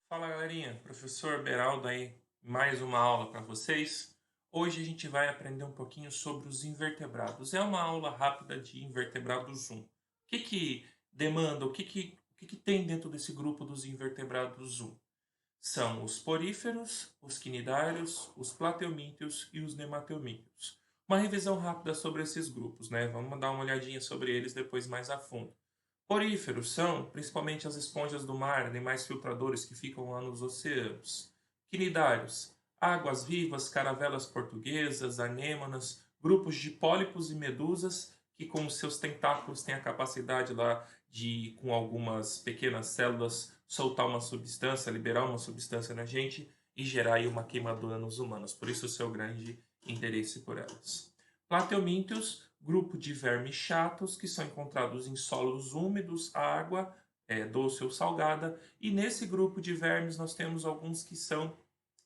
Fala galerinha, professor Beraldo aí, mais uma aula para vocês. Hoje a gente vai aprender um pouquinho sobre os invertebrados. É uma aula rápida de invertebrados 1. O que demanda, o que tem dentro desse grupo dos invertebrados 1? São os poríferos, os quinidários, os plateumintios e os nematelmintios. Uma revisão rápida sobre esses grupos, né? Vamos dar uma olhadinha sobre eles depois mais a fundo. Poríferos são principalmente as esponjas do mar, animais filtradores que ficam lá nos oceanos. Quinidários, águas vivas, caravelas portuguesas, anêmonas, grupos de pólipos e medusas que com os seus tentáculos têm a capacidade lá de, com algumas pequenas células, soltar uma substância, liberar uma substância na gente e gerar aí uma queimadura nos humanos. Por isso o seu grande interesse por elas. Plateumintios, grupo de vermes chatos que são encontrados em solos úmidos, água doce ou salgada, e nesse grupo de vermes nós temos alguns que são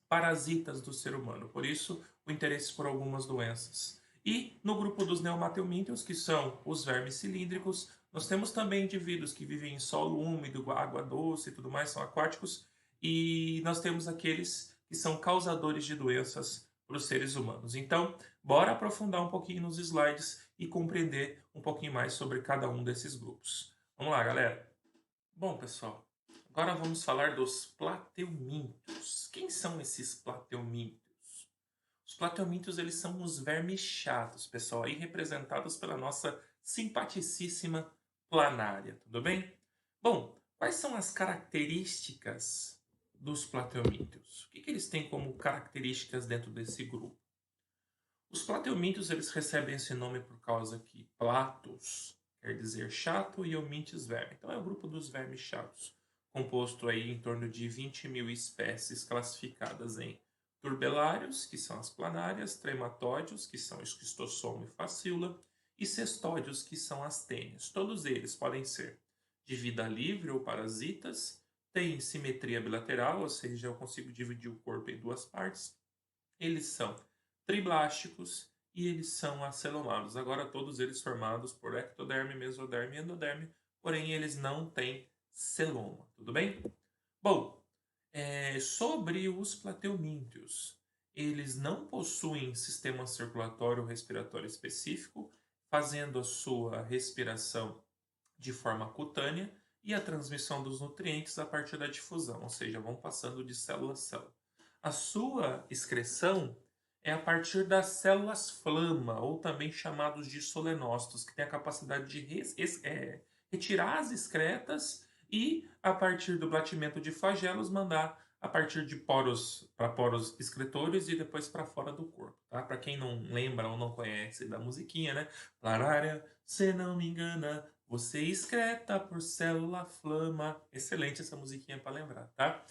parasitas do ser humano, por isso o interesse por algumas doenças. E no grupo dos neomateumintios, que são os vermes cilíndricos, nós temos também indivíduos que vivem em solo úmido, água doce e tudo mais, são aquáticos, e nós temos aqueles que são causadores de doenças para os seres humanos. Então, bora aprofundar um pouquinho nos slides e compreender um pouquinho mais sobre cada um desses grupos. Vamos lá, galera. Bom, pessoal, agora vamos falar dos plateumintos. Quem são esses plateumintos? Os plateumintos, eles são os vermes chatos, pessoal, aí representados pela nossa simpaticíssima planária, tudo bem? Bom, quais são as características dos plateumintos? O que eles têm como características dentro desse grupo? Os plateumintos, eles recebem esse nome por causa que platos quer dizer chato e eumintes verme. Então é o grupo dos vermes chatos, composto aí em torno de 20 mil espécies classificadas em turbelários, que são as planárias, trematódios, que são esquistossoma e facíola, e cestódios, que são as tênias. Todos eles podem ser de vida livre ou parasitas, têm simetria bilateral, ou seja, eu consigo dividir o corpo em duas partes. Eles são triblásticos e eles são acelomados. Agora todos eles formados por ectoderme, mesoderme e endoderme, porém eles não têm celoma, tudo bem? Bom, sobre os plateumintios, eles não possuem sistema circulatório ou respiratório específico, fazendo a sua respiração de forma cutânea e a transmissão dos nutrientes a partir da difusão, ou seja, vão passando de célula a célula. A sua excreção é a partir das células flama, ou também chamados de solenócitos, que têm a capacidade de retirar as excretas e, a partir do batimento de flagelos, mandar a partir de poros para poros excretórios e depois para fora do corpo, tá? Para quem não lembra ou não conhece da musiquinha, né? Plarária, se não me engana, você excreta por célula flama. Excelente essa musiquinha para lembrar, tá?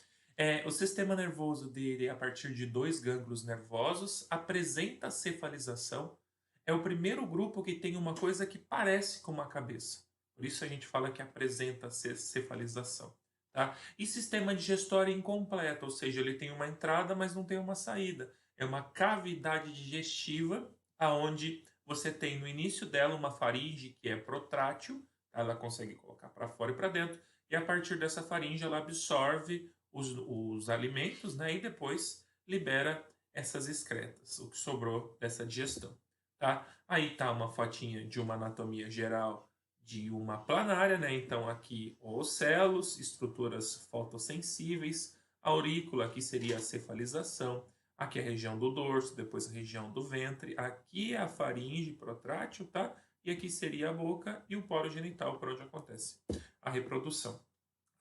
O sistema nervoso dele, a partir de dois gânglios nervosos, apresenta cefalização. É o primeiro grupo que tem uma coisa que parece com uma cabeça. Por isso a gente fala que apresenta cefalização. Tá? E sistema digestório incompleto, ou seja, ele tem uma entrada, mas não tem uma saída. É uma cavidade digestiva, aonde você tem no início dela uma faringe que é protrátil, ela consegue colocar para fora e para dentro, e a partir dessa faringe ela absorve os alimentos, né, e depois libera essas excretas, o que sobrou dessa digestão. Tá? Aí tá uma fotinha de uma anatomia geral de uma planária, né? Então aqui ocelos, estruturas fotossensíveis, aurícula, aqui seria a cefalização, aqui a região do dorso, depois a região do ventre, aqui é a faringe protrátil, tá? E aqui seria a boca e o poro genital, por onde acontece a reprodução.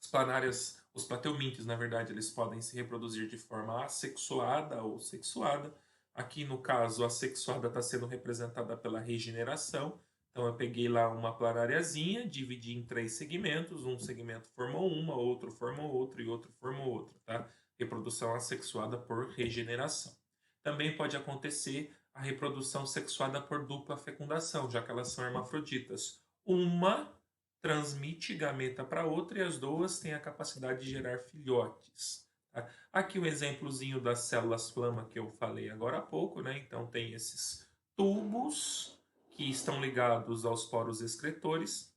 As planárias, os plateumintes, na verdade, eles podem se reproduzir de forma assexuada ou sexuada. Aqui, no caso, a sexuada está sendo representada pela regeneração. Então, eu peguei lá uma planariazinha, dividi em três segmentos. Um segmento formou uma, outro formou outro e outro formou outro, tá? Reprodução assexuada por regeneração. Também pode acontecer a reprodução sexuada por dupla fecundação, já que elas são hermafroditas. Uma transmite gameta para outra e as duas têm a capacidade de gerar filhotes. Tá? Aqui o exemplozinho das células flama que eu falei agora há pouco, né? Então tem esses tubos que estão ligados aos poros excretores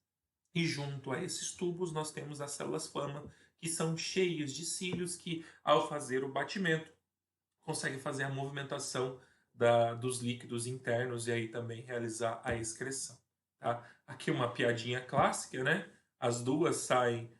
e junto a esses tubos nós temos as células flama que são cheios de cílios que, ao fazer o batimento, conseguem fazer a movimentação dos líquidos internos e aí também realizar a excreção. Tá? Aqui uma piadinha clássica, né? As duas saem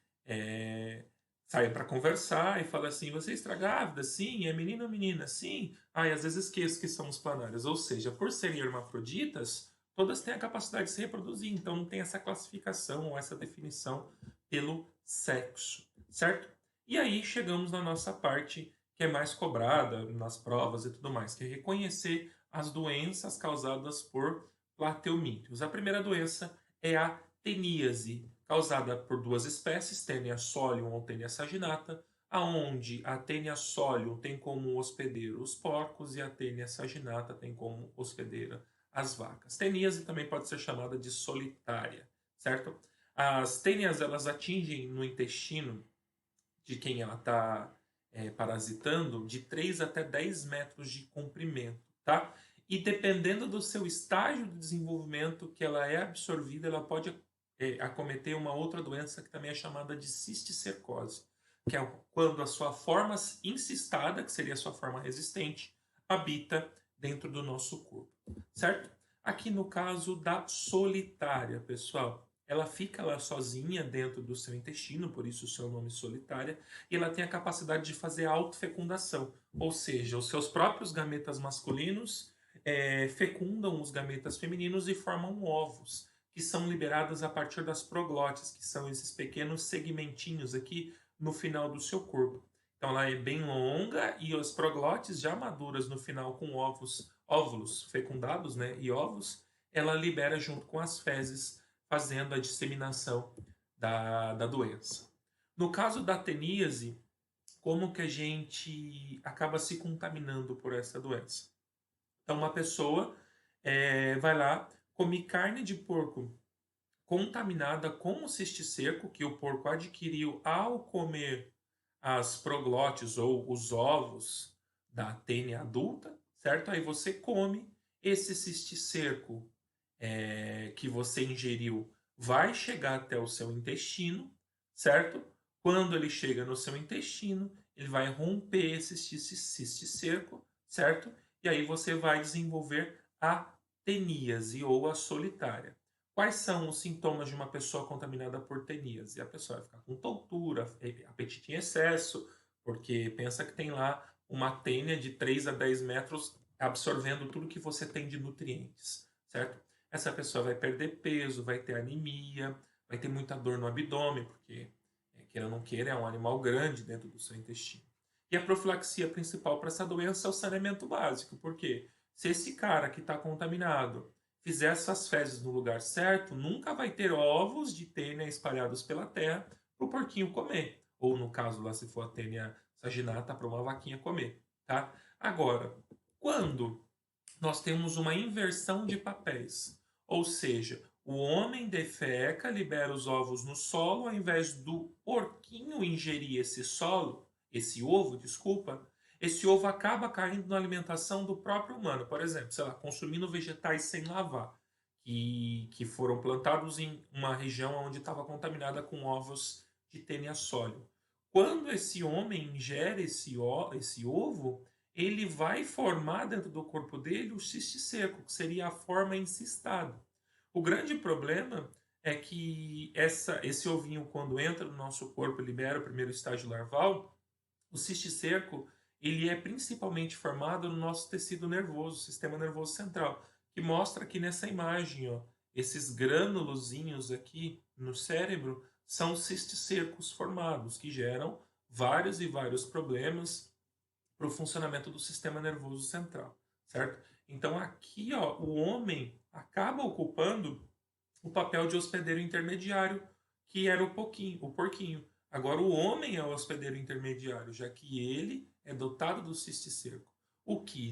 para conversar e falam assim: você está grávida? Sim. É menino ou menina? Sim. Ah, e às vezes esqueço que somos planárias. Ou seja, por serem hermafroditas, todas têm a capacidade de se reproduzir. Então não tem essa classificação ou essa definição pelo sexo, certo? E aí chegamos na nossa parte que é mais cobrada nas provas e tudo mais, que é reconhecer as doenças causadas por plateumintos. A primeira doença é a teníase, causada por duas espécies, Taenia solium ou Taenia saginata, aonde a Taenia solium tem como hospedeiro os porcos e a Taenia saginata tem como hospedeira as vacas. Teníase também pode ser chamada de solitária, certo? As tênias, elas atingem no intestino de quem ela está parasitando de 3 até 10 metros de comprimento, tá? E dependendo do seu estágio de desenvolvimento que ela é absorvida, ela pode acometer uma outra doença que também é chamada de cisticercose, que é quando a sua forma incistada, que seria a sua forma resistente, habita dentro do nosso corpo, certo? Aqui no caso da solitária, pessoal, ela fica lá sozinha dentro do seu intestino, por isso o seu nome solitária, e ela tem a capacidade de fazer autofecundação, ou seja, os seus próprios gametas masculinos fecundam os gametas femininos e formam ovos, que são liberados a partir das proglotes, que são esses pequenos segmentinhos aqui no final do seu corpo. Então ela é bem longa e as proglotes já maduras no final com óvulos fecundados, né, e ovos, ela libera junto com as fezes, fazendo a disseminação da doença. No caso da teníase, como que a gente acaba se contaminando por essa doença? Então, uma pessoa vai lá, come carne de porco contaminada com o cisticerco que o porco adquiriu ao comer as proglotes ou os ovos da tênia adulta, certo? Aí você come esse cisticerco que você ingeriu vai chegar até o seu intestino, certo? Quando ele chega no seu intestino, ele vai romper esse cisticerco, certo? E aí você vai desenvolver a teníase ou a solitária. Quais são os sintomas de uma pessoa contaminada por teníase? A pessoa vai ficar com tontura, apetite em excesso, porque pensa que tem lá uma tênia de 3 a 10 metros absorvendo tudo que você tem de nutrientes, certo? Essa pessoa vai perder peso, vai ter anemia, vai ter muita dor no abdômen, porque, queira ou não queira, é um animal grande dentro do seu intestino. E a profilaxia principal para essa doença é o saneamento básico, porque se esse cara que está contaminado fizer essas fezes no lugar certo, nunca vai ter ovos de tênia espalhados pela terra para o porquinho comer. Ou no caso lá, se for a tênia saginata, para uma vaquinha comer. Tá? Agora, quando nós temos uma inversão de papéis, ou seja, o homem defeca, libera os ovos no solo, ao invés do porquinho ingerir esse ovo, desculpa, esse ovo acaba caindo na alimentação do próprio humano. Por exemplo, sei lá, consumindo vegetais sem lavar, que foram plantados em uma região onde estava contaminada com ovos de tênia sólio. Quando esse homem ingere esse ovo, ele vai formar dentro do corpo dele o cisticerco, que seria a forma encistada. O grande problema é que esse ovinho, quando entra no nosso corpo e libera o primeiro estágio larval, o cisticerco ele é principalmente formado no nosso tecido nervoso, sistema nervoso central, que mostra aqui nessa imagem, ó, esses grânulozinhos aqui no cérebro são cisticercos formados, que geram vários e vários problemas para o funcionamento do sistema nervoso central, certo? Então aqui, ó, o homem acaba ocupando o papel de hospedeiro intermediário, que era o porquinho. Agora o homem é o hospedeiro intermediário, já que ele é dotado do cisticerco. O que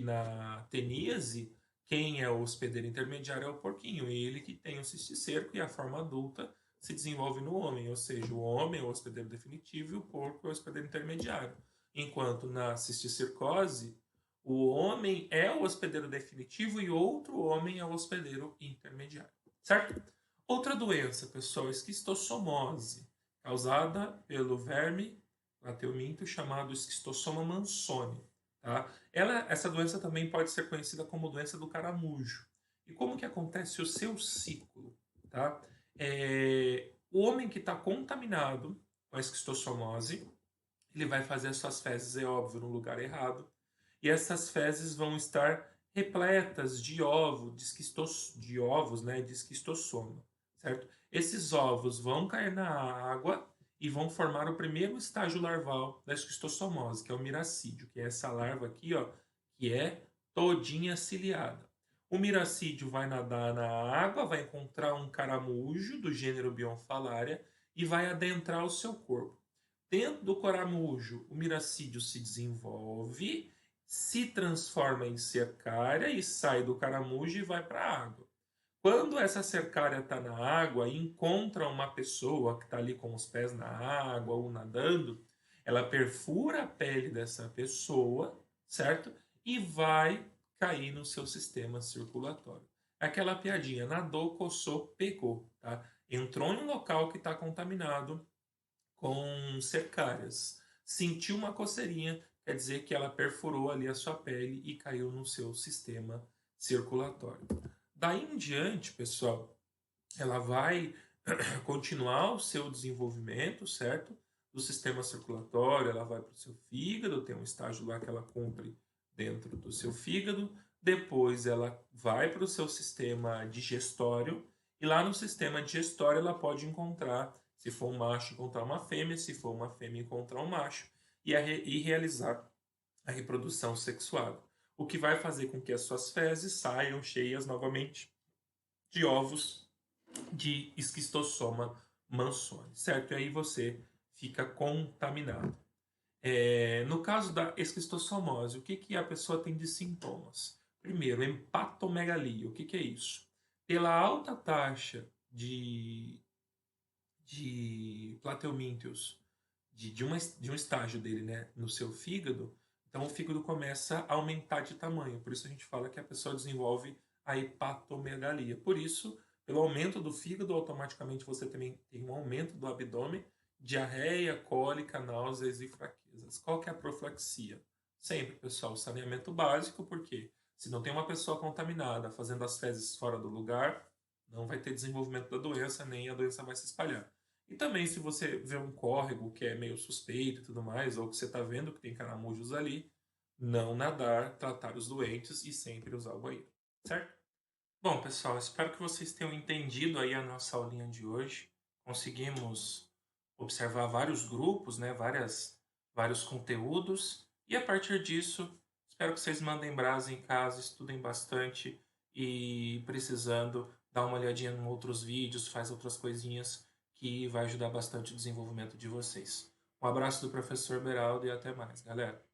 na teníase, quem é o hospedeiro intermediário é o porquinho, ele que tem o cisticerco e a forma adulta se desenvolve no homem, ou seja, o homem é o hospedeiro definitivo e o porco é o hospedeiro intermediário. Enquanto na cisticercose, o homem é o hospedeiro definitivo e outro homem é o hospedeiro intermediário, certo? Outra doença, pessoal, esquistossomose, causada pelo verme plateuminto chamado Esquistossoma mansoni. Tá? Essa doença também pode ser conhecida como doença do caramujo. E como que acontece o seu ciclo? Tá? O homem que está contaminado com a esquistossomose, ele vai fazer as suas fezes, é óbvio, no lugar errado. E essas fezes vão estar repletas de de ovos, né, de esquistossoma, certo? Esses ovos vão cair na água e vão formar o primeiro estágio larval da esquistossomose, que é o miracídio, que é essa larva aqui, ó, que é todinha ciliada. O miracídio vai nadar na água, vai encontrar um caramujo do gênero Bionfalaria e vai adentrar o seu corpo. Dentro do caramujo, o miracídio se desenvolve, se transforma em cercária e sai do caramujo e vai para a água. Quando essa cercária está na água e encontra uma pessoa que está ali com os pés na água ou nadando, ela perfura a pele dessa pessoa, certo? E vai cair no seu sistema circulatório. Aquela piadinha, nadou, coçou, pegou, tá? Entrou em um local que está contaminado com cercárias. Sentiu uma coceirinha, quer dizer que ela perfurou ali a sua pele e caiu no seu sistema circulatório. Daí em diante, pessoal, ela vai continuar o seu desenvolvimento, certo? Do sistema circulatório, ela vai para o seu fígado, tem um estágio lá que ela cumpre dentro do seu fígado. Depois ela vai para o seu sistema digestório, e lá no sistema digestório ela pode encontrar, se for um macho, encontrar uma fêmea, se for uma fêmea, encontrar um macho, e realizar a reprodução sexuada. O que vai fazer com que as suas fezes saiam cheias novamente de ovos de esquistossoma mansoni, certo? E aí você fica contaminado. No caso da esquistossomose, o que, que a pessoa tem de sintomas? Primeiro, hepatomegalia. O que, que é isso? Pela alta taxa de plateumintios, de um estágio dele, né, no seu fígado, então o fígado começa a aumentar de tamanho. Por isso a gente fala que a pessoa desenvolve a hepatomegalia. Por isso, pelo aumento do fígado, automaticamente você também tem um aumento do abdômen, diarreia, cólica, náuseas e fraquezas. Qual que é a profilaxia? Sempre, pessoal, saneamento básico, porque se não tem uma pessoa contaminada fazendo as fezes fora do lugar, não vai ter desenvolvimento da doença, nem a doença vai se espalhar. E também, se você vê um córrego que é meio suspeito e tudo mais, ou que você está vendo que tem caramujos ali, não nadar, tratar os doentes e sempre usar o banheiro, certo? Bom, pessoal, espero que vocês tenham entendido aí a nossa aulinha de hoje. Conseguimos observar vários grupos, né, vários conteúdos, e a partir disso, espero que vocês mandem brasa em casa, estudem bastante e precisando, dar uma olhadinha em outros vídeos, faz outras coisinhas que vai ajudar bastante o desenvolvimento de vocês. Um abraço do professor Beraldo e até mais, galera.